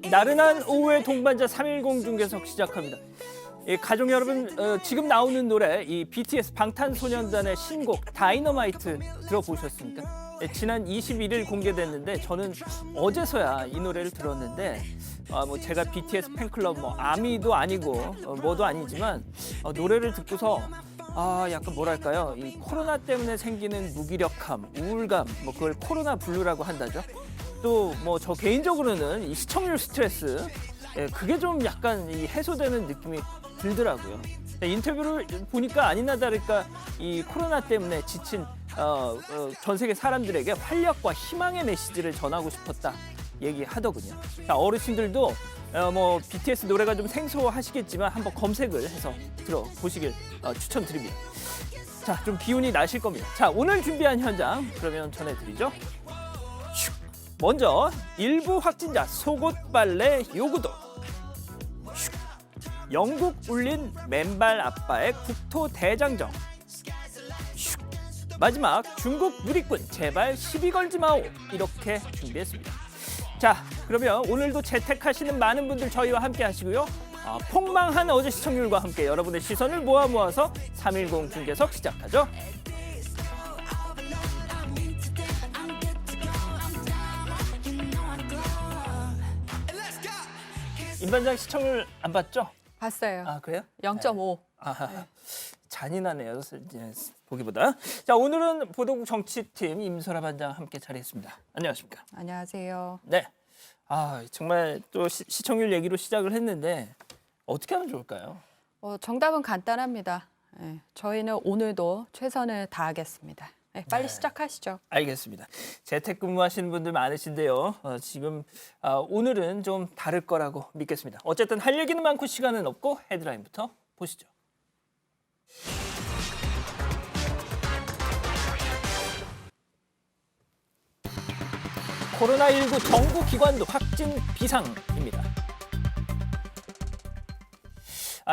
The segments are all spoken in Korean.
나른한 오후의 동반자 310 중계석 시작합니다. 가족 여러분, 지금 나오는 노래 이 BTS 방탄소년단의 신곡 다이너마이트 들어보셨습니까? 지난 21일 공개됐는데 저는 어제서야 이 노래를 들었는데 뭐 제가 BTS 팬클럽 뭐 아미도 아니고 뭐도 아니지만 노래를 듣고서 약간 뭐랄까요, 이 코로나 때문에 생기는 무기력함, 우울감, 뭐 그걸 코로나 블루라고 한다죠. 또 뭐 저 개인적으로는 이 시청률 스트레스, 그게 좀 약간 이 해소되는 느낌이 들더라고요. 인터뷰를 보니까 아니나 다를까 이 코로나 때문에 지친 전 세계 사람들에게 활력과 희망의 메시지를 전하고 싶었다 얘기하더군요. 자, 어르신들도 뭐 BTS 노래가 좀 생소하시겠지만 한번 검색을 해서 들어보시길 추천드립니다. 자, 좀 기운이 나실 겁니다. 자, 오늘 준비한 현장 그러면 전해드리죠. 먼저 일부 확진자 속옷 빨래 요구도. 영국 울린 맨발 아빠의 국토 대장정. 마지막 중국 누리꾼 제발 시비 걸지 마오. 이렇게 준비했습니다. 자, 그러면 오늘도 재택하시는 많은 분들 저희와 함께 하시고요. 폭망한 어제 시청률과 함께 여러분의 시선을 모아서 310 중계석 시작하죠. 임 반장 시청률 안 봤죠? 봤어요. 아, 그래요? 0.5. 네. 잔인하네요, 보기보다. 자, 오늘은 보도국 정치팀 임소라 반장 함께 자리했습니다. 안녕하십니까? 안녕하세요. 네. 정말 또 시청률 얘기로 시작을 했는데 어떻게 하면 좋을까요? 정답은 간단합니다. 저희는 오늘도 최선을 다하겠습니다. 빨리 시작하시죠. 알겠습니다. 재택근무하시는 분들 많으신데요. 지금 오늘은 좀 다를 거라고 믿겠습니다. 어쨌든 할 얘기는 많고 시간은 없고 헤드라인부터 보시죠. 코로나19 정부 기관도 확진 비상입니다.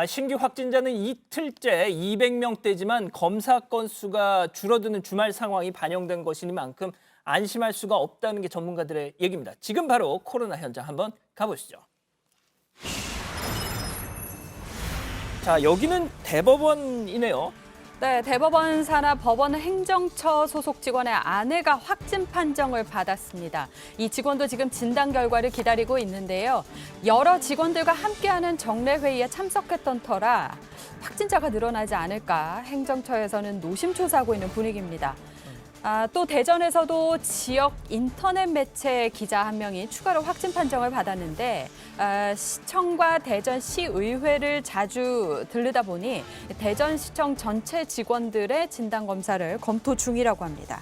신규 확진자는 이틀째 200명대지만 검사 건수가 줄어드는 주말 상황이 반영된 것이니만큼 안심할 수가 없다는 게 전문가들의 얘기입니다. 지금 바로 코로나 현장 한번 가보시죠. 자, 여기는 대법원이네요. 네, 대법원 산하 법원 행정처 소속 직원의 아내가 확진 판정을 받았습니다. 이 직원도 지금 진단 결과를 기다리고 있는데요. 여러 직원들과 함께하는 정례 회의에 참석했던 터라 확진자가 늘어나지 않을까 행정처에서는 노심초사하고 있는 분위기입니다. 또 대전에서도 지역 인터넷 매체 기자 한 명이 추가로 확진 판정을 받았는데 시청과 대전시의회를 자주 들르다 보니 대전시청 전체 직원들의 진단검사를 검토 중이라고 합니다.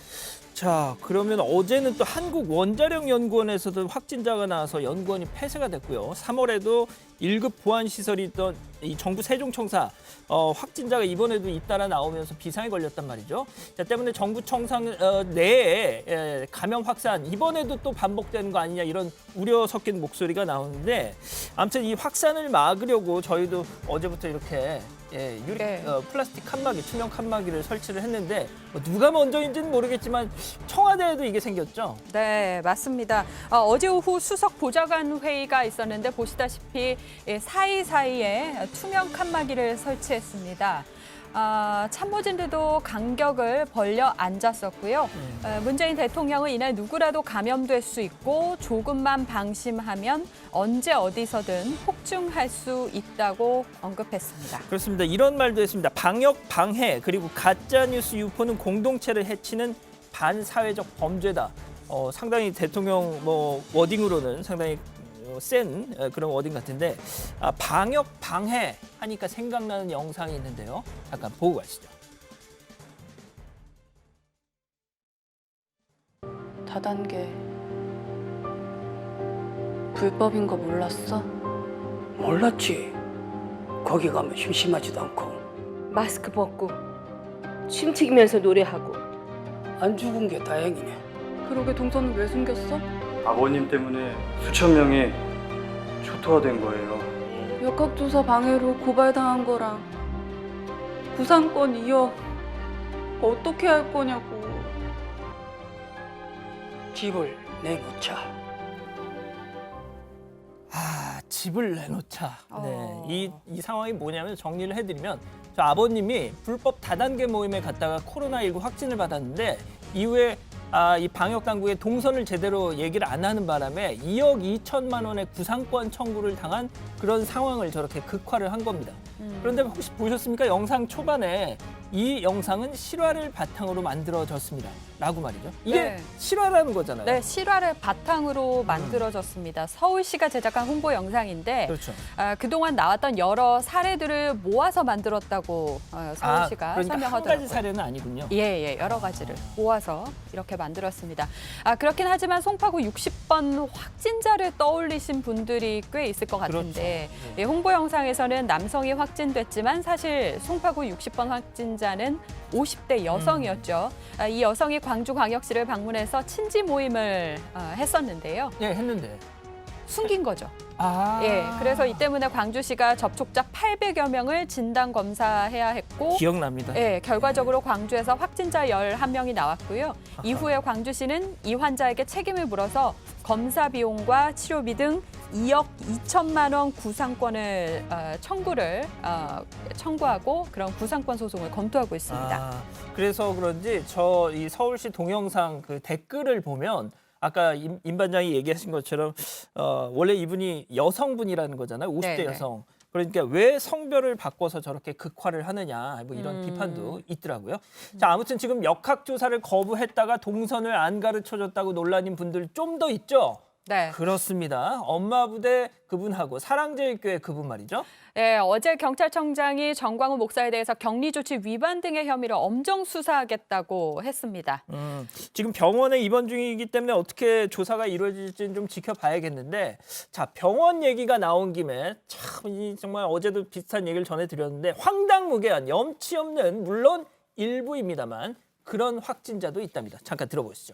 자, 그러면 어제는 또 한국원자력연구원에서도 확진자가 나와서 연구원이 폐쇄가 됐고요. 3월에도 1급 보안시설이 있던 이 정부 세종청사 확진자가 이번에도 잇따라 나오면서 비상에 걸렸단 말이죠. 자, 때문에 정부 청상 내에 감염 확산 이번에도 또 반복되는 거 아니냐 이런 우려 섞인 목소리가 나오는데 아무튼 이 확산을 막으려고 저희도 어제부터 이렇게 플라스틱 칸막이, 투명 칸막이를 설치를 했는데 누가 먼저인지는 모르겠지만 청와대에도 이게 생겼죠? 네, 맞습니다. 어제 오후 수석 보좌관 회의가 있었는데 보시다시피 사이사이에 투명 칸막이를 설치했습니다. 참모진들도 간격을 벌려 앉았었고요. 문재인 대통령은 이날 누구라도 감염될 수 있고 조금만 방심하면 언제 어디서든 폭증할 수 있다고 언급했습니다. 그렇습니다. 이런 말도 했습니다. 방역 방해 그리고 가짜뉴스 유포는 공동체를 해치는 반사회적 범죄다. 상당히 대통령 워딩으로는 상당히 센 그런 워딩 같은데 방역 방해 하니까 생각나는 영상이 있는데요. 잠깐 보고 가시죠. 다단계 불법인 거 몰랐어? 몰랐지. 거기 가면 심심하지도 않고 마스크 벗고 침 튀기면서 노래하고. 안 죽은 게 다행이네. 그러게 동선은 왜 숨겼어? 아버님 때문에 수천 명이 초토화된 거예요. 역학조사 방해로 고발당한 거랑 구상권 2억 어떻게 할 거냐고. 집을 내놓자. 집을 내놓자. 어. 네, 이 상황이 뭐냐면 정리를 해드리면 저 아버님이 불법 다단계 모임에 갔다가 코로나19 확진을 받았는데 이후에 이 방역 당국의 동선을 제대로 얘기를 안 하는 바람에 2억 2천만 원의 구상권 청구를 당한 그런 상황을 저렇게 극화를 한 겁니다. 그런데 혹시 보셨습니까? 영상 초반에 이 영상은 실화를 바탕으로 만들어졌습니다. 라고 말이죠. 이게 네. 실화라는 거잖아요. 네, 실화를 바탕으로 만들어졌습니다. 서울시가 제작한 홍보 영상인데 그렇죠. 그동안 나왔던 여러 사례들을 모아서 만들었다고 서울시가 그러니까 한 설명하더라고요. 가지 사례는 아니군요. 예, 여러 가지를 모아서 이렇게 만들었습니다. 그렇긴 하지만 송파구 60번 확진자를 떠올리신 분들이 꽤 있을 것 같은데 그렇죠. 예, 홍보 영상에서는 남성이 확진됐지만 사실 송파구 60번 확진자는 50대 여성이었죠. 이 여성이 광주광역시를 방문해서 친지 모임을 했었는데요. 예, 했는데. 숨긴 거죠. 아. 예, 그래서 이 때문에 광주시가 접촉자 800여 명을 진단 검사해야 했고 기억납니다. 예, 결과적으로 광주에서 확진자 11명이 나왔고요. 이후에 광주시는 이 환자에게 책임을 물어서 검사 비용과 치료비 등 2억 2천만 원 구상권을 청구하고 그런 구상권 소송을 검토하고 있습니다. 그래서 그런지 저 이 서울시 동영상 그 댓글을 보면 아까 임 반장이 얘기하신 것처럼 원래 이분이 여성분이라는 거잖아요. 50대 네네. 여성. 그러니까 왜 성별을 바꿔서 저렇게 극화를 하느냐 뭐 이런 비판도 있더라고요. 자, 아무튼 지금 역학조사를 거부했다가 동선을 안 가르쳐줬다고 논란인 분들 좀 더 있죠? 네. 그렇습니다. 엄마 부대 그분하고 사랑제일교회 그분 말이죠. 네, 어제 경찰청장이 정광훈 목사에 대해서 격리 조치 위반 등의 혐의로 엄정 수사하겠다고 했습니다. 지금 병원에 입원 중이기 때문에 어떻게 조사가 이루어질지는 좀 지켜봐야겠는데, 자, 병원 얘기가 나온 김에 참 정말 어제도 비슷한 얘기를 전해드렸는데 황당무계한 염치 없는 물론 일부입니다만 그런 확진자도 있답니다. 잠깐 들어보시죠.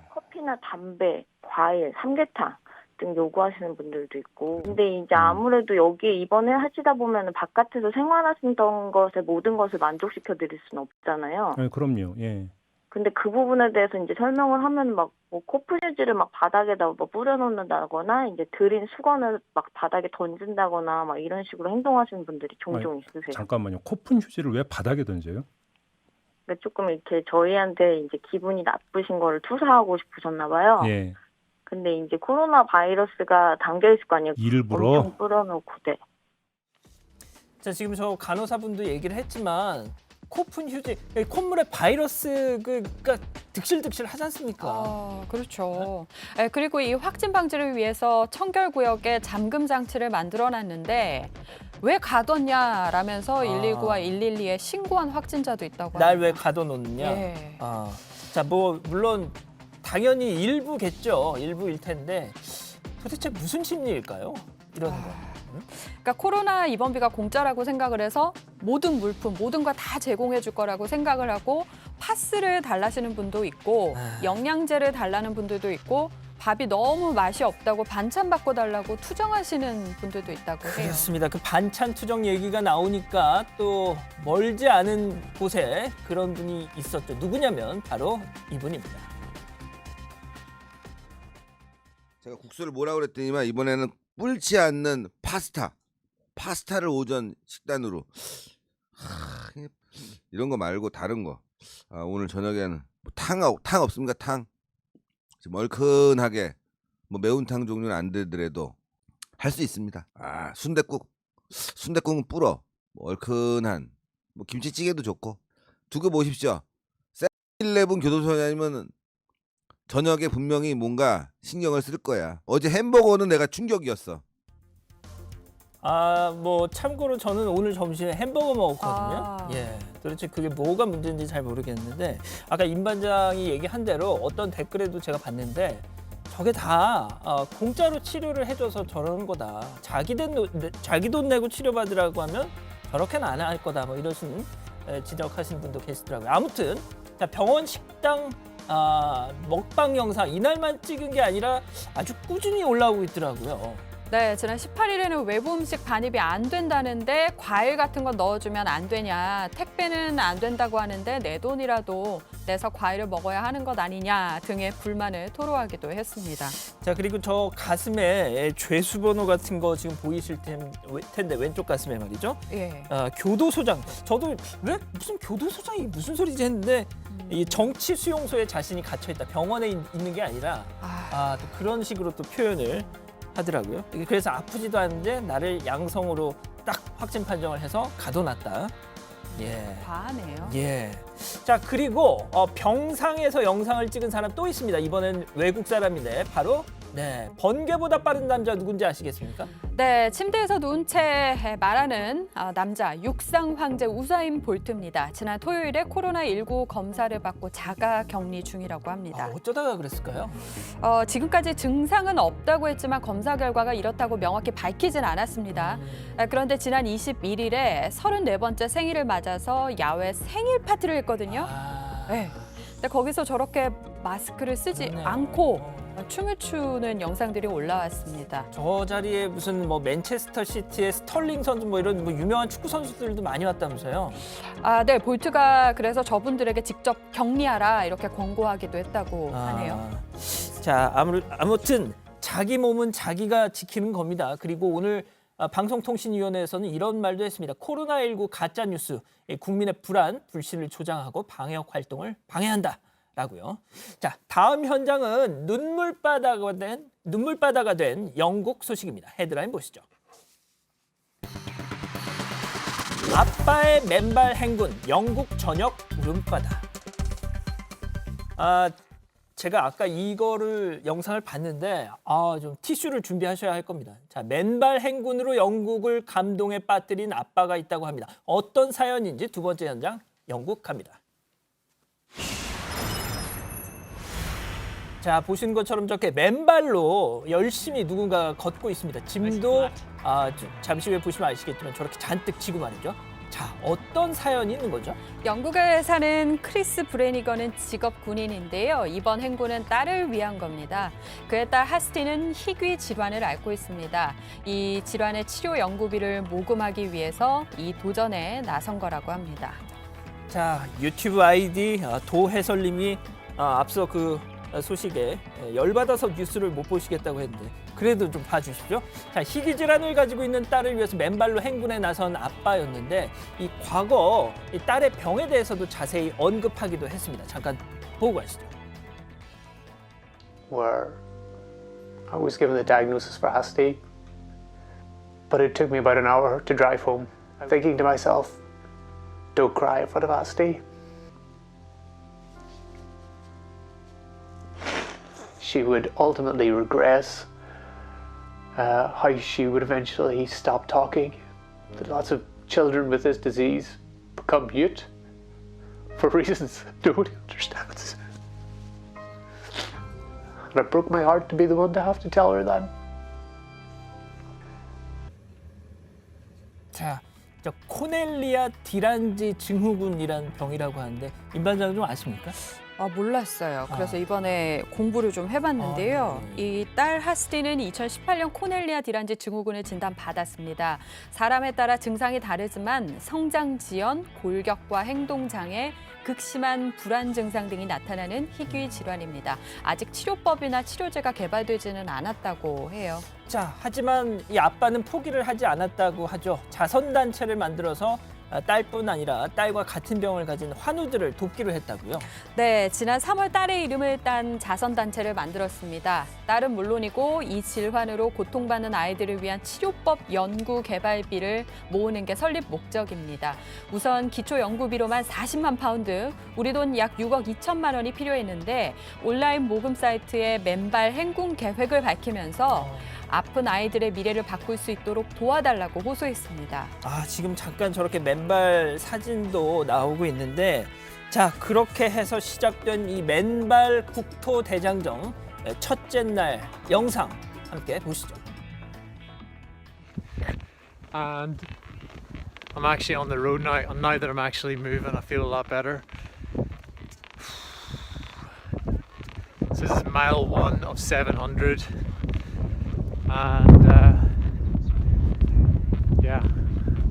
커피나 담배, 과일, 삼계탕 등 요구하시는 분들도 있고, 근데 이제 아무래도 여기에 입원을 하시다 보면 바깥에서 생활하시던 것에 모든 것을 만족시켜 드릴 수는 없잖아요. 네, 그럼요. 예. 근데 그 부분에 대해서 이제 설명을 하면 막 뭐 코프유지를 막 바닥에다 뭐 뿌려놓는다거나 이제 드린 수건을 막 바닥에 던진다거나 막 이런 식으로 행동하시는 분들이 종종 있으세요. 잠깐만요. 코푼 휴지를 왜 바닥에 던져요? 그러니까 조금 이렇게 저희한테 이제 기분이 나쁘신 거를 투사하고 싶으셨나 봐요. 예. 근데 이제 코로나 바이러스가 담겨 있을 거 아니에요. 일부러? 엄청 뿌려놓고, 네. 자, 지금 저 간호사분도 얘기를 했지만 코푼 휴지, 콧물에 바이러스가 득실득실 하지 않습니까? 그렇죠. 네, 그리고 이 확진 방지를 위해서 청결구역에 잠금 장치를 만들어놨는데 왜 가뒀냐라면서 119와 112에 신고한 확진자도 있다고 날 합니다. 왜 가둬놓느냐? 예. 자, 뭐 물론 당연히 일부겠죠. 일부일 텐데 도대체 무슨 심리일까요? 이런 거. 그러니까 코로나 입원비가 공짜라고 생각을 해서 모든 물품, 모든 거 다 제공해 줄 거라고 생각을 하고 파스를 달라시는 분도 있고 영양제를 달라는 분들도 있고 밥이 너무 맛이 없다고 반찬 바꿔달라고 투정하시는 분들도 있다고 해요. 그렇습니다. 그 반찬 투정 얘기가 나오니까 또 멀지 않은 곳에 그런 분이 있었죠. 누구냐면 바로 이분입니다. 제가 국수를 뭐라고 그랬더니만 이번에는 불지 않는 파스타를 오전 식단으로 이런 거 말고 다른 거. 오늘 저녁에는 뭐 탕 없습니까? 탕 좀 얼큰하게 뭐 매운탕 종류는 안 되더라도 할 수 있습니다. 순댓국은 불어 뭐 얼큰한 뭐 김치찌개도 좋고 두고 보십시오. 세븐일레븐 교도소냐면 저녁에 분명히 뭔가 신경을 쓸 거야. 어제 햄버거는 내가 충격이었어. 뭐 참고로 저는 오늘 점심에 햄버거 먹었거든요. 아. 예, 도대체 그게 뭐가 문제인지 잘 모르겠는데 아까 임 반장이 얘기한 대로 어떤 댓글에도 제가 봤는데 저게 다 공짜로 치료를 해줘서 저러는 거다. 자기 돈 내고 치료받으라고 하면 저렇게는 안 할 거다. 뭐 이러신 지적하신 분도 계시더라고요. 아무튼 자, 병원 식당 먹방 영상 이날만 찍은 게 아니라 아주 꾸준히 올라오고 있더라고요. 네, 지난 18일에는 외부 음식 반입이 안 된다는데 과일 같은 거 넣어주면 안 되냐, 택배는 안 된다고 하는데 내 돈이라도 내서 과일을 먹어야 하는 것 아니냐 등의 불만을 토로하기도 했습니다. 자, 그리고 저 가슴에 죄수번호 같은 거 지금 보이실 텐데 왼쪽 가슴에 말이죠. 예. 교도소장. 저도 왜 무슨 교도소장이 무슨 소리지 했는데 이 정치 수용소에 자신이 갇혀 있다. 병원에 있는 게 아니라 또 그런 식으로 또 표현을 하더라고요. 그래서 아프지도 않은데 나를 양성으로 딱 확진 판정을 해서 가둬놨다. 예. 과하네요. 예. 자, 그리고 병상에서 영상을 찍은 사람 또 있습니다. 이번엔 외국 사람인데 바로 번개보다 빠른 남자 누군지 아시겠습니까? 네, 침대에서 누운 채 말하는 남자 육상 황제 우사인 볼트입니다. 지난 토요일에 코로나19 검사를 받고 자가 격리 중이라고 합니다. 어쩌다가 그랬을까요? 지금까지 증상은 없다고 했지만 검사 결과가 이렇다고 명확히 밝히진 않았습니다. 그런데 지난 21일에 34번째 생일을 맞아서 야외 생일 파티를 했거든요. 네. 근데 거기서 저렇게 마스크를 쓰지 않고 춤을 추는 영상들이 올라왔습니다. 저 자리에 무슨 맨체스터 시티의 스털링 선수 이런 유명한 축구 선수들도 많이 왔다면서요? 네, 볼트가 그래서 저분들에게 직접 격리하라 이렇게 권고하기도 했다고 하네요. 자, 아무튼 자기 몸은 자기가 지키는 겁니다. 그리고 오늘 방송통신위원회에서는 이런 말도 했습니다. 코로나19 가짜 뉴스, 국민의 불안, 불신을 조장하고 방역 활동을 방해한다. 라고요. 자, 다음 현장은 눈물바다가 된 영국 소식입니다. 헤드라인 보시죠. 아빠의 맨발 행군, 영국 전역 울음바다. 제가 아까 이거를 영상을 봤는데 좀 티슈를 준비하셔야 할 겁니다. 자, 맨발 행군으로 영국을 감동에 빠뜨린 아빠가 있다고 합니다. 어떤 사연인지 두 번째 현장 영국 갑니다. 자, 보시는 것처럼 저렇게 맨발로 열심히 누군가가 걷고 있습니다. 짐도 잠시 후에 보시면 아시겠지만 저렇게 잔뜩 지고 말이죠. 자, 어떤 사연이 있는 거죠? 영국에 사는 크리스 브레니건은 직업 군인인데요. 이번 행군은 딸을 위한 겁니다. 그의 딸 하스티는 희귀 질환을 앓고 있습니다. 이 질환의 치료 연구비를 모금하기 위해서 이 도전에 나선 거라고 합니다. 자, 유튜브 아이디 도해설님이 앞서 그 소식에 열받아서 뉴스를 못 보시겠다고 했는데 그래도 좀 봐주십시오. 자, 희귀 질환을 가지고 있는 딸을 위해서 맨발로 행군에 나선 아빠였는데 이 과거 이 딸의 병에 대해서도 자세히 언급하기도 했습니다. 잠깐 보고 가시죠. Where I was given the diagnosis for Hasti, but it took me about an hour to drive home. Thinking to myself, don't cry in front of Hasti. She would ultimately regress, how she would eventually stop talking. That lots of children with this disease become mute for reasons that nobody understands. And it broke my heart to be the one to have to tell her that. 자, 저 코넬리아 디란지 증후군이란 병이라고 하는데 임 반장은 좀 아십니까? 몰랐어요. 그래서 이번에 공부를 좀 해봤는데요. 이 딸 하스티는 2018년 코넬리아 디란지 증후군을 진단받았습니다. 사람에 따라 증상이 다르지만 성장 지연, 골격과 행동 장애, 극심한 불안 증상 등이 나타나는 희귀 질환입니다. 아직 치료법이나 치료제가 개발되지는 않았다고 해요. 자, 하지만 이 아빠는 포기를 하지 않았다고 하죠. 자선단체를 만들어서 딸뿐 아니라 딸과 같은 병을 가진 환우들을 돕기로 했다고요? 네, 지난 3월 딸의 이름을 딴 자선단체를 만들었습니다. 딸은 물론이고 이 질환으로 고통받는 아이들을 위한 치료법 연구 개발비를 모으는 게 설립 목적입니다. 우선 기초 연구비로만 40만 파운드, 우리 돈 약 6억 2천만 원이 필요했는데 온라인 모금 사이트에 맨발 행군 계획을 밝히면서 아픈 아이들의 미래를 바꿀 수 있도록 도와달라고 호소했습니다. 지금 잠깐 저렇게 맨발 사진도 나오고 있는데 자, 그렇게 해서 시작된 이 맨발 국토 대장정 첫째 날 영상 함께 보시죠. And I'm actually on the road now, and now that I'm actually moving, I feel a lot better. So this is mile 1 of 700. and yeah,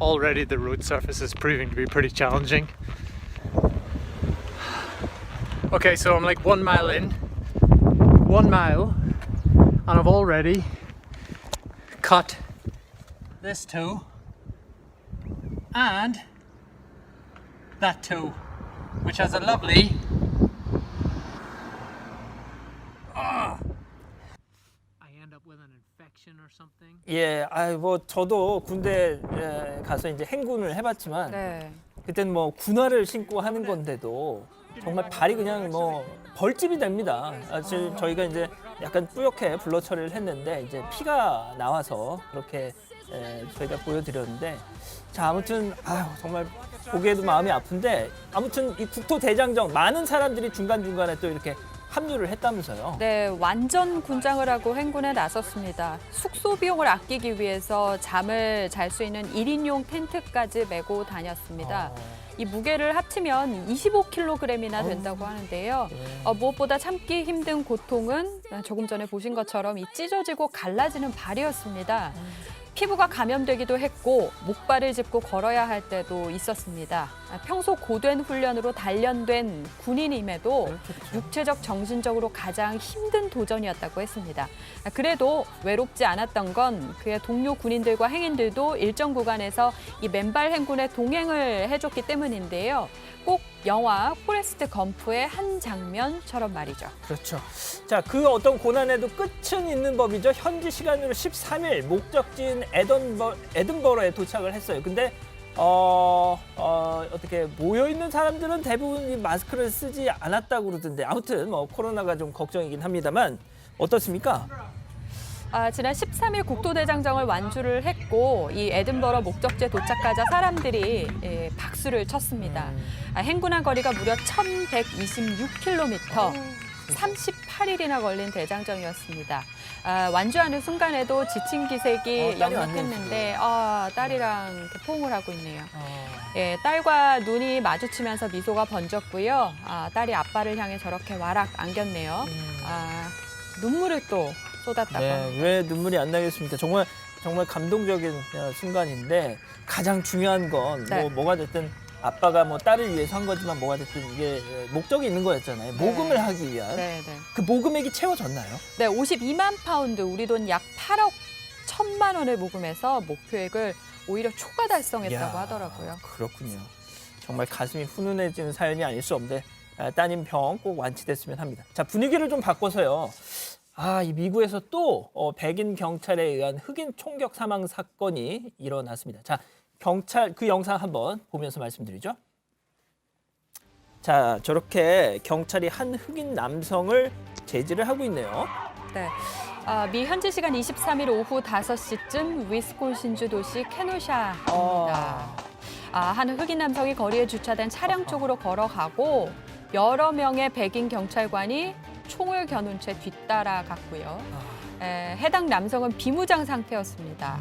already the road surface is proving to be pretty challenging. Okay, so I'm like 1 mile in, 1 mile, and I've already cut this toe and that toe, which has a lovely I end up with an infection or something. 예, 뭐 저도 군대 가서 이제 행군을 해봤지만 네. 그때는 뭐 군화를 신고 하는 건데도 정말 발이 그냥 뭐 벌집이 됩니다. 지금 저희가 이제 약간 뿌옇게 블러 처리를 했는데 이제 피가 나와서 그렇게 저희가 보여드렸는데 자 아무튼 정말 보기에도 마음이 아픈데 아무튼 이 국토대장정 많은 사람들이 중간중간에 또 이렇게 합류를 했다면서요. 네, 완전 군장을 하고 행군에 나섰습니다. 숙소 비용을 아끼기 위해서 잠을 잘 수 있는 1인용 텐트까지 메고 다녔습니다. 이 무게를 합치면 25kg이나 된다고 하는데요. 무엇보다 참기 힘든 고통은 조금 전에 보신 것처럼 이 찢어지고 갈라지는 발이었습니다. 피부가 감염되기도 했고 목발을 짚고 걸어야 할 때도 있었습니다. 평소 고된 훈련으로 단련된 군인임에도 육체적, 정신적으로 가장 힘든 도전이었다고 했습니다. 그래도 외롭지 않았던 건 그의 동료 군인들과 행인들도 일정 구간에서 이 맨발 행군에 동행을 해줬기 때문인데요. 꼭 영화 포레스트 검프의 한 장면처럼 말이죠. 그렇죠. 자, 그 어떤 고난에도 끝은 있는 법이죠. 현지 시간으로 13일 목적지인 에든버러에 도착을 했어요. 근데 어떻게 모여 있는 사람들은 대부분 이 마스크를 쓰지 않았다고 그러던데 아무튼 뭐 코로나가 좀 걱정이긴 합니다만 어떻습니까? 지난 13일 국토대장정을 완주를 했고 이 에든버러 목적지에 도착하자 사람들이 박수를 쳤습니다. 행군한 거리가 무려 1,126km, 38일이나 걸린 대장정이었습니다. 완주하는 순간에도 지친 기색이 역력했는데 딸이랑 이렇게 포옹을 하고 있네요. 예, 딸과 눈이 마주치면서 미소가 번졌고요. 딸이 아빠를 향해 저렇게 와락 안겼네요. 눈물을 또 쏟았다고 합니다. 네, 왜 눈물이 안 나겠습니까? 정말 감동적인 순간인데 가장 중요한 건 뭐가 됐든 아빠가 뭐 딸을 위해서 한 거지만 뭐가 됐든 이게 목적이 있는 거였잖아요. 모금을 하기 위한. 그 모금액이 채워졌나요? 네, 52만 파운드, 우리 돈 약 8억 1천만 원을 모금해서 목표액을 오히려 초과 달성했다고 하더라고요. 그렇군요. 정말 가슴이 훈훈해지는 사연이 아닐 수 없는데 따님 병 꼭 완치됐으면 합니다. 자, 분위기를 좀 바꿔서요. 이 미국에서 또 백인 경찰에 의한 흑인 총격 사망 사건이 일어났습니다. 자, 경찰 그 영상 한번 보면서 말씀드리죠. 자, 저렇게 경찰이 한 흑인 남성을 제지를 하고 있네요. 네. 미 현지 시간 23일 오후 5시쯤 위스콘신주 도시 케노샤입니다. 한 흑인 남성이 거리에 주차된 차량 쪽으로 걸어가고 여러 명의 백인 경찰관이 총을 겨눈 채 뒤따라갔고요. 해당 남성은 비무장 상태였습니다.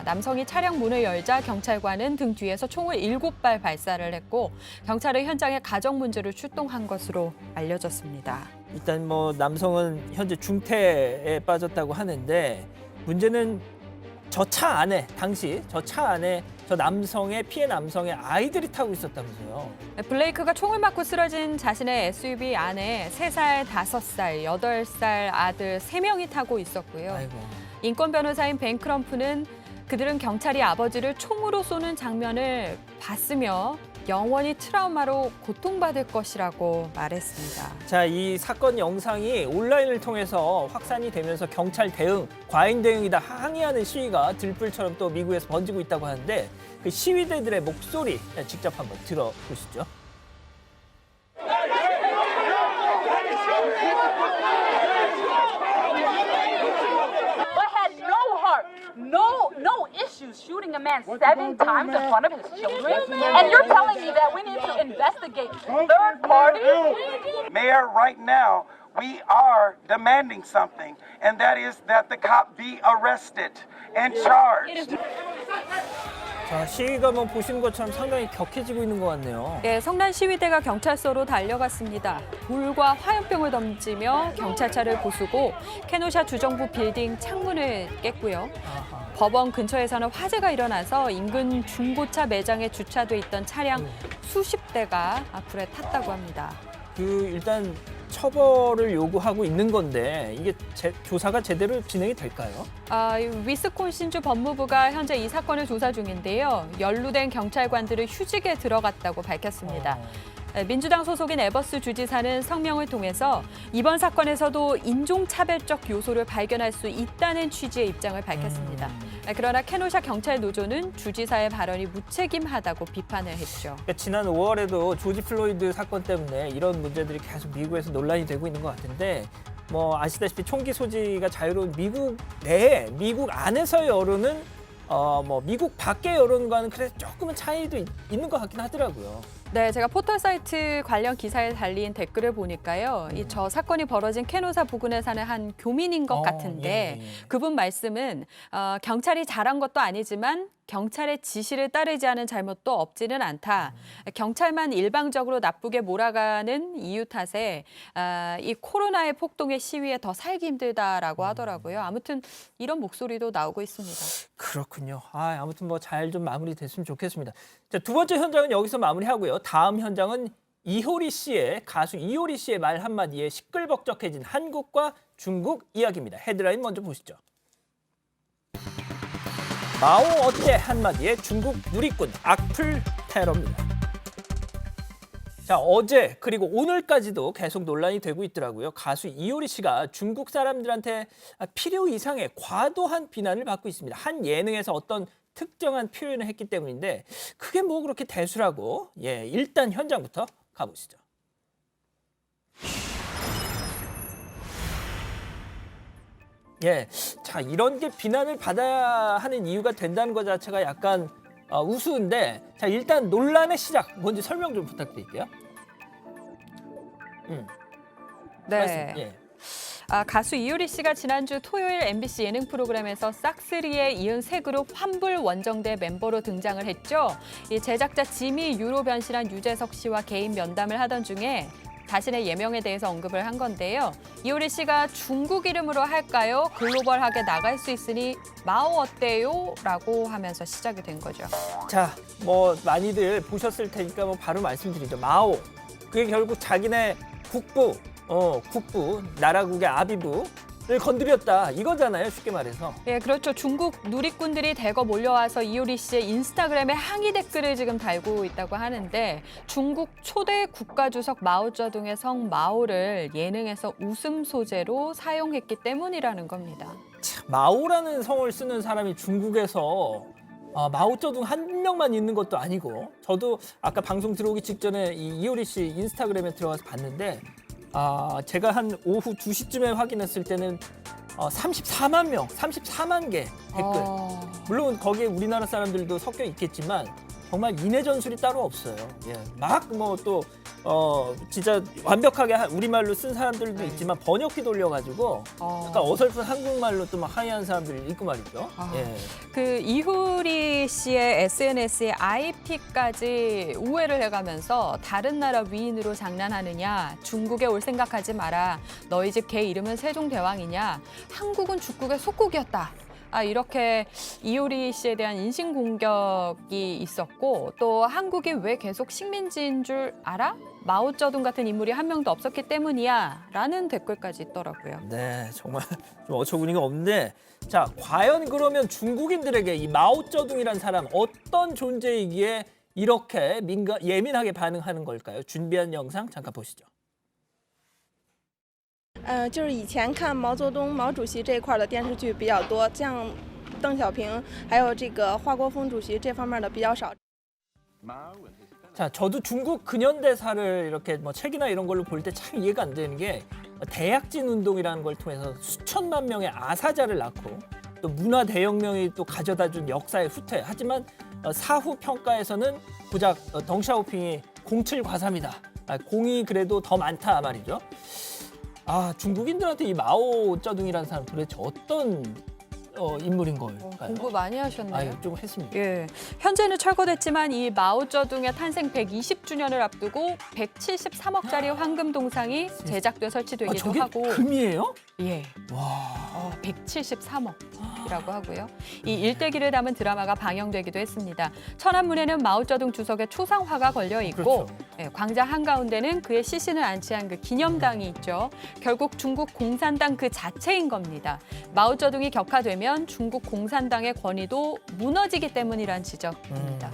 남성이 차량 문을 열자 경찰관은 등 뒤에서 총을 7발 발사를 했고 경찰은 현장에 가정 문제로 출동한 것으로 알려졌습니다. 일단 뭐 남성은 현재 중태에 빠졌다고 하는데 문제는 저 차 안에 당시 저 차 안에 저 남성의 피해 남성의 아이들이 타고 있었다면서요. 블레이크가 총을 맞고 쓰러진 자신의 SUV 안에 3살, 5살, 8살 아들 3명이 타고 있었고요. 아이고. 인권 변호사인 벤 크럼프는 그들은 경찰이 아버지를 총으로 쏘는 장면을 봤으며 영원히 트라우마로 고통받을 것이라고 말했습니다. 자, 이 사건 영상이 온라인을 통해서 확산이 되면서 경찰 대응, 과잉 대응이다 항의하는 시위가 들불처럼 또 미국에서 번지고 있다고 하는데 그 시위대들의 목소리 직접 한번 들어보시죠. No issues shooting a man 7 times in front of his children, and you're telling me that we need to investigate third party? Mayor, right now we are demanding something, and that is that the cop be arrested and charged. 자, 시위가 뭐 보시는 것처럼 상당히 격해지고 있는 것 같네요. 예, 성난 시위대가 경찰서로 달려갔습니다. 돌과 화염병을 던지며 경찰차를 부수고 케노샤 주정부 빌딩 창문을 깼고요. 아하. 법원 근처에서는 화재가 일어나서 인근 중고차 매장에 주차돼 있던 차량 수십 대가 불에 탔다고 합니다. 일단 처벌을 요구하고 있는 건데 이게 조사가 제대로 진행이 될까요? 위스콘신주 법무부가 현재 이 사건을 조사 중인데요. 연루된 경찰관들을 휴직에 들어갔다고 밝혔습니다. 민주당 소속인 에버스 주지사는 성명을 통해서 이번 사건에서도 인종차별적 요소를 발견할 수 있다는 취지의 입장을 밝혔습니다. 그러나 케노샤 경찰 노조는 주지사의 발언이 무책임하다고 비판을 했죠. 그러니까 지난 5월에도 조지 플로이드 사건 때문에 이런 문제들이 계속 미국에서 논란이 되고 있는 것 같은데 뭐 아시다시피 총기 소지가 자유로운 미국 내에 미국 안에서의 여론은 뭐 미국 밖의 여론과는 그래서 조금은 차이도 있는 것 같긴 하더라고요. 네, 제가 포털 사이트 관련 기사에 달린 댓글을 보니까요. 저 사건이 벌어진 케노사 부근에 사는 한 교민인 것 같은데 그분 말씀은 경찰이 잘한 것도 아니지만 경찰의 지시를 따르지 않은 잘못도 없지는 않다. 경찰만 일방적으로 나쁘게 몰아가는 이유 탓에 이 코로나의 폭동의 시위에 더 살기 힘들다라고 하더라고요. 아무튼 이런 목소리도 나오고 있습니다. 그렇군요. 아무튼 뭐 잘 좀 마무리됐으면 좋겠습니다. 자, 두 번째 현장은 여기서 마무리하고요. 다음 현장은 가수 이효리 씨의 말 한마디에 시끌벅적해진 한국과 중국 이야기입니다. 헤드라인 먼저 보시죠. 마오 어때 한마디에 중국 누리꾼 악플 테러입니다. 자, 어제 그리고 오늘까지도 계속 논란이 되고 있더라고요. 가수 이효리 씨가 중국 사람들한테 필요 이상의 과도한 비난을 받고 있습니다. 한 예능에서 어떤 특정한 표현을 했기 때문인데 그게 뭐 그렇게 대수라고. 일단 현장부터 가보시죠. 자, 이런 게 비난을 받아야 하는 이유가 된다는 것 자체가 약간 우스운데, 자, 일단 논란의 시작 뭔지 설명 좀 부탁드릴게요. 네. 가수 이효리 씨가 지난주 토요일 MBC 예능 프로그램에서 싹쓰리에 이은 새 그룹 환불 원정대 멤버로 등장을 했죠. 이 제작자 지미 유로 변신한 유재석 씨와 개인 면담을 하던 중에 자신의 예명에 대해서 언급을 한 건데요. 이효리 씨가 중국 이름으로 할까요? 글로벌하게 나갈 수 있으니 마오 어때요? 라고 하면서 시작이 된 거죠. 자, 뭐 많이들 보셨을 테니까 뭐 바로 말씀드리죠. 마오. 그게 결국 자기네 국부, 나라국의 아비부를 건드렸다 이거잖아요, 쉽게 말해서. 예, 그렇죠. 중국 누리꾼들이 대거 몰려와서 이효리 씨의 인스타그램에 항의 댓글을 지금 달고 있다고 하는데 중국 초대 국가주석 마오쩌둥의 성 마오를 예능에서 웃음 소재로 사용했기 때문이라는 겁니다. 참, 마오라는 성을 쓰는 사람이 중국에서 마오쩌둥 한 명만 있는 것도 아니고, 저도 아까 방송 들어오기 직전에 이효리 씨 인스타그램에 들어가서 봤는데 제가 한 오후 2시쯤에 확인했을 때는 34만 개 댓글. 물론 거기에 우리나라 사람들도 섞여 있겠지만 정말 인해전술이 따로 없어요. 막 뭐 또 진짜 완벽하게 우리말로 쓴 사람들도 있지만 번역기 돌려가지고 약간 어설픈 한국말로 또 막 항의하는 사람들이 있고 말이죠. 그 이효리 씨의 SNS에 IP까지 우회를 해가면서 다른 나라 위인으로 장난하느냐, 중국에 올 생각하지 마라, 너희 집 개 이름은 세종대왕이냐, 한국은 중국의 속국이었다. 이렇게 이효리 씨에 대한 인신공격이 있었고, 또 한국이 왜 계속 식민지인 줄 알아? 마오쩌둥 같은 인물이 한 명도 없었기 때문이야 라는 댓글까지 있더라고요. 네, 정말 좀 어처구니가 없는데, 자, 과연 그러면 중국인들에게 이 마오쩌둥이란 사람 어떤 존재이기에 이렇게 예민하게 반응하는 걸까요? 준비한 영상 잠깐 보시죠. 就是以前看毛泽东、毛主席这一块的电视剧比较多，像邓小平还有这个华国锋主席这方面的比较少。 자, 저도 중국 근현대사를 이렇게 뭐 책이나 이런 걸로 볼 때 참 이해가 안 되는 게, 대약진 운동이라는 걸 통해서 수천만 명의 아사자를 낳고 또 문화 대혁명이 또 가져다준 역사의 후퇴. 하지만 사후 평가에서는 고작 덩샤오핑이 07과삼이다. 공이 그래도 더 많다 말이죠. 중국인들한테 이 마오쩌둥이라는 사람 도대체 어떤 인물인 걸까요? 공부 많이 하셨네요. 아유, 좀 했습니다. 예, 현재는 철거됐지만 이 마오쩌둥의 탄생 120주년을 앞두고 173억짜리 황금 동상이 제작돼 설치되기도 저게 하고. 금이에요? 예. 와. 173억이라고 하고요. 이 일대기를 담은 드라마가 방영되기도 했습니다. 천안문에는 마오쩌둥 주석의 초상화가 걸려 있고 그렇죠. 예, 광장 한가운데는 그의 시신을 안치한 그 기념당이 있죠. 결국 중국 공산당 그 자체인 겁니다. 마오쩌둥이 격파되면 중국 공산당의 권위도 무너지기 때문이란 지적입니다.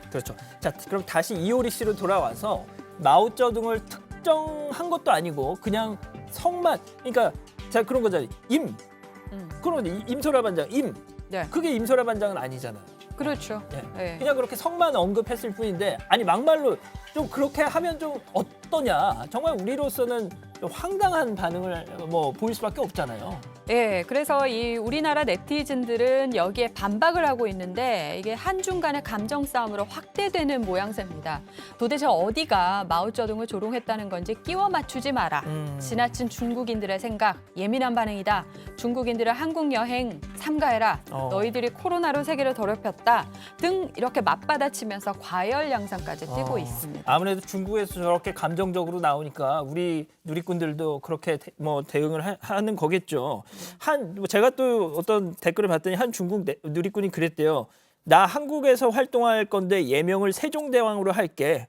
그렇죠. 자, 그럼 다시 이효리 씨로 돌아와서 마오쩌둥을 특정한 것도 아니고 그냥 성만, 그러니까 자 그런 거잖아요. 그런 임소라 반장, 네. 그게 임소라 반장은 아니잖아요. 그렇죠. 예. 예. 그냥 그렇게 성만 언급했을 뿐인데, 아니 막말로 좀 그렇게 하면 좀 어떠냐. 정말 우리로서는 좀 황당한 반응을 뭐 보일 수밖에 없잖아요. 예, 그래서 이 우리나라 네티즌들은 여기에 반박을 하고 있는데 이게 한중 간의 감정 싸움으로 확대되는 모양새입니다. 도대체 어디가 마오쩌둥을 조롱했다는 건지 끼워 맞추지 마라. 지나친 중국인들의 생각, 예민한 반응이다. 중국인들의 한국 여행 삼가해라. 너희들이 코로나로 세계를 더럽혔다. 등 이렇게 맞받아치면서 과열 양상까지 띄고 있습니다. 아무래도 중국에서 저렇게 감정적으로 나오니까 우리 누리꾼들도 그렇게 대응을 하는 거겠죠. 제가 또 어떤 댓글을 봤더니 한 중국 누리꾼이 그랬대요. 나 한국에서 활동할 건데 예명을 세종대왕으로 할게.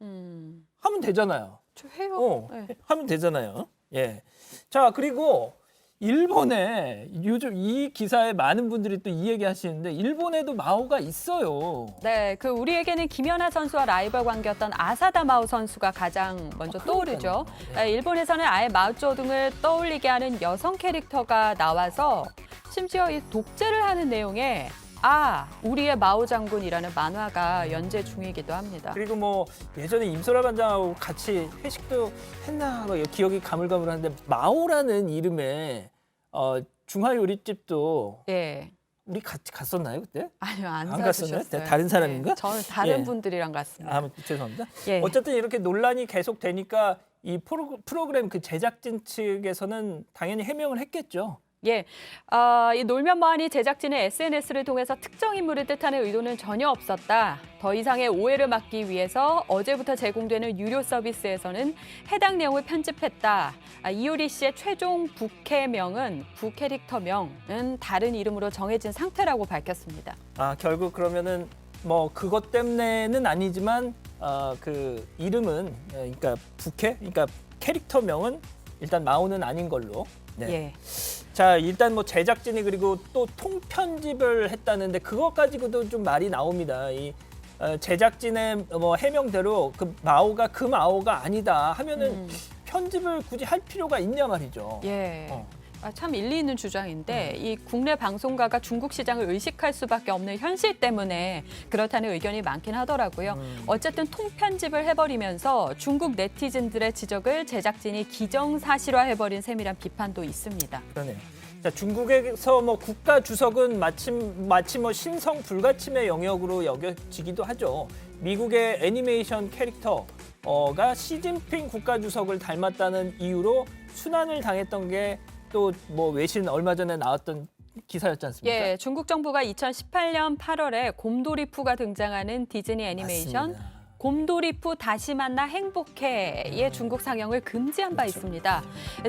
하면 되잖아요. 해요. 네. 하면 되잖아요. 예. 자, 그리고 일본에 요즘 이 기사에 많은 분들이 또 이 얘기 하시는데 일본에도 마오가 있어요. 네, 그 우리에게는 김연아 선수와 라이벌 관계였던 아사다 마오 선수가 가장 먼저 떠오르죠. 네. 일본에서는 아예 마오쩌둥을 떠올리게 하는 여성 캐릭터가 나와서 심지어 이 독재를 하는 내용에 우리의 마오 장군이라는 만화가 연재 중이기도 합니다. 그리고 뭐 예전에 임소라 반장하고 같이 회식도 했나 기억이 가물가물한데 마오라는 이름의 중화 요리집도 예. 우리 같이 갔었나요 그때? 아니요, 안 갔었나요? 가주셨어요. 다른 사람인가? 저는 다른 예. 분들이랑 갔습니다. 죄송합니다. 예. 어쨌든 이렇게 논란이 계속 되니까 이 프로그램 그 제작진 측에서는 당연히 해명을 했겠죠. 예, 이 놀면 뭐하니 제작진의 SNS를 통해서 특정 인물을 뜻하는 의도는 전혀 없었다. 더 이상의 오해를 막기 위해서 어제부터 제공되는 유료 서비스에서는 해당 내용을 편집했다. 이효리 씨의 최종 부캐명은 부캐릭터명은 다른 이름으로 정해진 상태라고 밝혔습니다. 결국 그러면은 뭐 그것 때문에는 아니지만 그 이름은 그러니까 그러니까 캐릭터명은 일단 마오는 아닌 걸로. 네. 예. 자, 일단 뭐 제작진이 그리고 또 통편집을 했다는데 그것 가지고도 좀 말이 나옵니다. 이 제작진의 뭐 해명대로 그 마오가 아니다 하면은 편집을 굳이 할 필요가 있냐 말이죠. 예. 참 일리 있는 주장인데 이 국내 방송가가 중국 시장을 의식할 수밖에 없는 현실 때문에 그렇다는 의견이 많긴 하더라고요. 어쨌든 통편집을 해버리면서 중국 네티즌들의 지적을 제작진이 기정사실화해버린 셈이란 비판도 있습니다. 그러네요. 자, 중국에서 뭐 국가 주석은 마치 뭐 신성 불가침의 영역으로 여겨지기도 하죠. 미국의 애니메이션 캐릭터가 시진핑 국가 주석을 닮았다는 이유로 순환을 당했던 게 또 뭐 외신 얼마 전에 나왔던 기사였지 않습니까? 예, 중국 정부가 2018년 8월에 곰돌이푸가 등장하는 디즈니 애니메이션 맞습니다. 곰돌이푸 다시 만나 행복해의 중국 상영을 금지한 바 있습니다.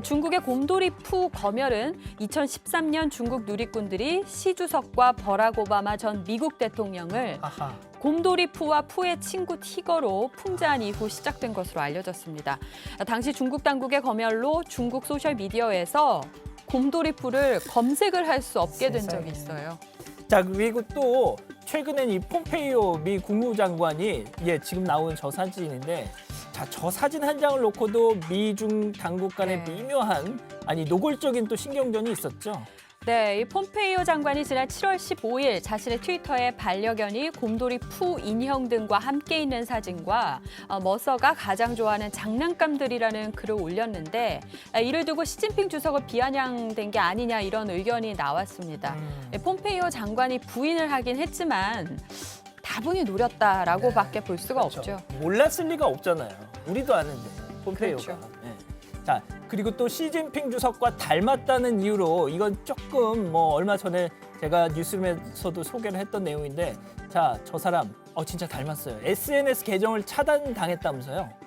중국의 곰돌이푸 검열은 2013년 중국 누리꾼들이 시 주석과 버락 오바마 전 미국 대통령을 곰돌이푸와 푸의 친구 티거로 풍자한 이후 시작된 것으로 알려졌습니다. 당시 중국 당국의 검열로 중국 소셜미디어에서 곰돌이푸를 검색을 할 수 없게 된 적이 있어요. 자, 그리고 또 최근엔 이 폼페이오 미 국무장관이 지금 나온 저 사진인데, 자, 저 사진 한 장을 놓고도 미중 당국 간의 미묘한 노골적인 또 신경전이 있었죠. 네, 이 폼페이오 장관이 지난 7월 15일 자신의 트위터에 반려견이 곰돌이 푸 인형 등과 함께 있는 사진과 머서가 가장 좋아하는 장난감들이라는 글을 올렸는데 이를 두고 시진핑 주석을 비아냥된 게 아니냐 이런 의견이 나왔습니다. 폼페이오 장관이 부인을 하긴 했지만 다분히 노렸다라고밖에 볼 수가 없죠. 몰랐을 리가 없잖아요. 우리도 아는데 폼페이오가. 그렇죠. 자, 그리고 또 시진핑 주석과 닮았다는 이유로 이건 조금 뭐 얼마 전에 제가 뉴스룸에서도 소개를 했던 내용인데 자, 저 사람 진짜 닮았어요. SNS 계정을 차단당했다면서요.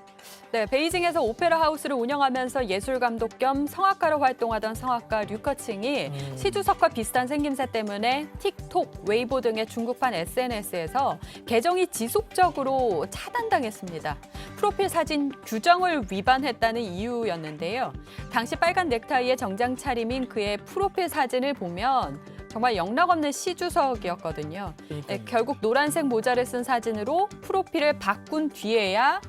네, 베이징에서 오페라 하우스를 운영하면서 예술 감독 겸 성악가로 활동하던 성악가 류커칭이 시 주석과 비슷한 생김새 때문에 틱톡, 웨이보 등의 중국판 SNS에서 계정이 지속적으로 차단당했습니다. 프로필 사진 규정을 위반했다는 이유였는데요. 당시 빨간 넥타이에 정장 차림인 그의 프로필 사진을 보면 정말 영락없는 시 주석이었거든요. 네, 결국 노란색 모자를 쓴 사진으로 프로필을 바꾼 뒤에야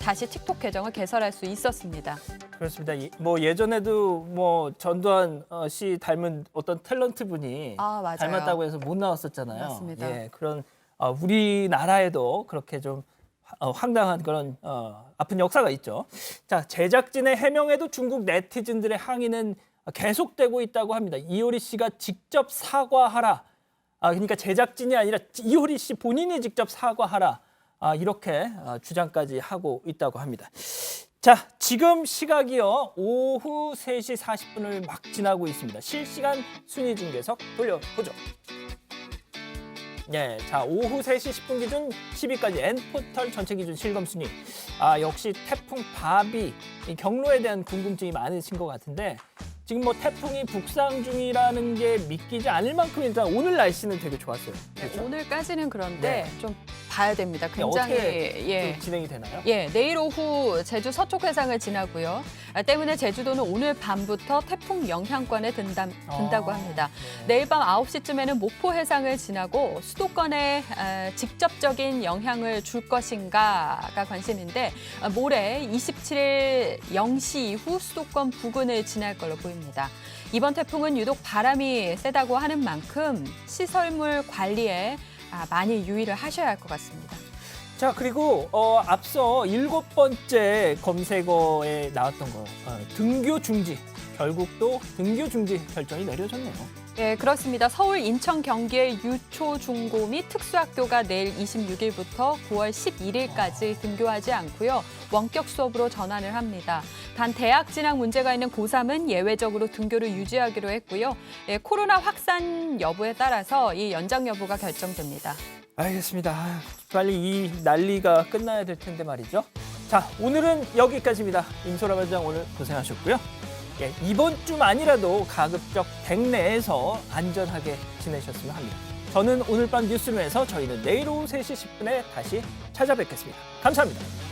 다시 틱톡 계정을 개설할 수 있었습니다. 그렇습니다. 뭐 예전에도 뭐 전두환 씨 닮은 어떤 탤런트 분이 맞아요. 닮았다고 해서 못 나왔었잖아요. 맞습니다. 예, 그런 우리나라에도 그렇게 좀 황당한 그런 아픈 역사가 있죠. 자, 제작진의 해명에도 중국 네티즌들의 항의는 계속되고 있다고 합니다. 이효리 씨가 직접 사과하라. 그러니까 제작진이 아니라 이효리 씨 본인이 직접 사과하라. 이렇게 주장까지 하고 있다고 합니다. 자, 지금 시각이요. 오후 3시 40분을 막 지나고 있습니다. 실시간 순위 중계석 돌려보죠. 네, 자, 오후 3시 10분 기준 10위까지 N포털 전체 기준 실검 순위. 역시 태풍 바비 이 경로에 대한 궁금증이 많으신 것 같은데 지금 뭐 태풍이 북상 중이라는 게 믿기지 않을 만큼 일단 오늘 날씨는 되게 좋았어요. 그렇죠? 네, 오늘까지는 그런데 좀 봐야 됩니다. 어떻게 굉장히 좀 진행이 되나요? 내일 오후 제주 서쪽 해상을 지나고요. 때문에 제주도는 오늘 밤부터 태풍 영향권에 든다고 합니다. 내일 밤 9시쯤에는 목포 해상을 지나고 수도권에 직접적인 영향을 줄 것인가가 관심인데 모레 27일 0시 이후 수도권 부근을 지날 걸로 보입니다. 이번 태풍은 유독 바람이 세다고 하는 만큼 시설물 관리에 많이 유의를 하셔야 할 것 같습니다. 자, 그리고 앞서 7번째 검색어에 나왔던 거 등교 중지. 결국 또 등교 중지 결정이 내려졌네요. 네, 그렇습니다. 서울, 인천, 경기의 유초, 중고 및 특수학교가 내일 26일부터 9월 11일까지 등교하지 않고요. 원격 수업으로 전환을 합니다. 단 대학 진학 문제가 있는 고3은 예외적으로 등교를 유지하기로 했고요. 코로나 확산 여부에 따라서 이 연장 여부가 결정됩니다. 알겠습니다. 빨리 이 난리가 끝나야 될 텐데 말이죠. 자, 오늘은 여기까지입니다. 임소라 반장 오늘 고생하셨고요. 이번 주만이라도 가급적 댁 내에서 안전하게 지내셨으면 합니다. 저는 오늘 밤 뉴스룸에서 저희는 내일 오후 3시 10분에 다시 찾아뵙겠습니다. 감사합니다.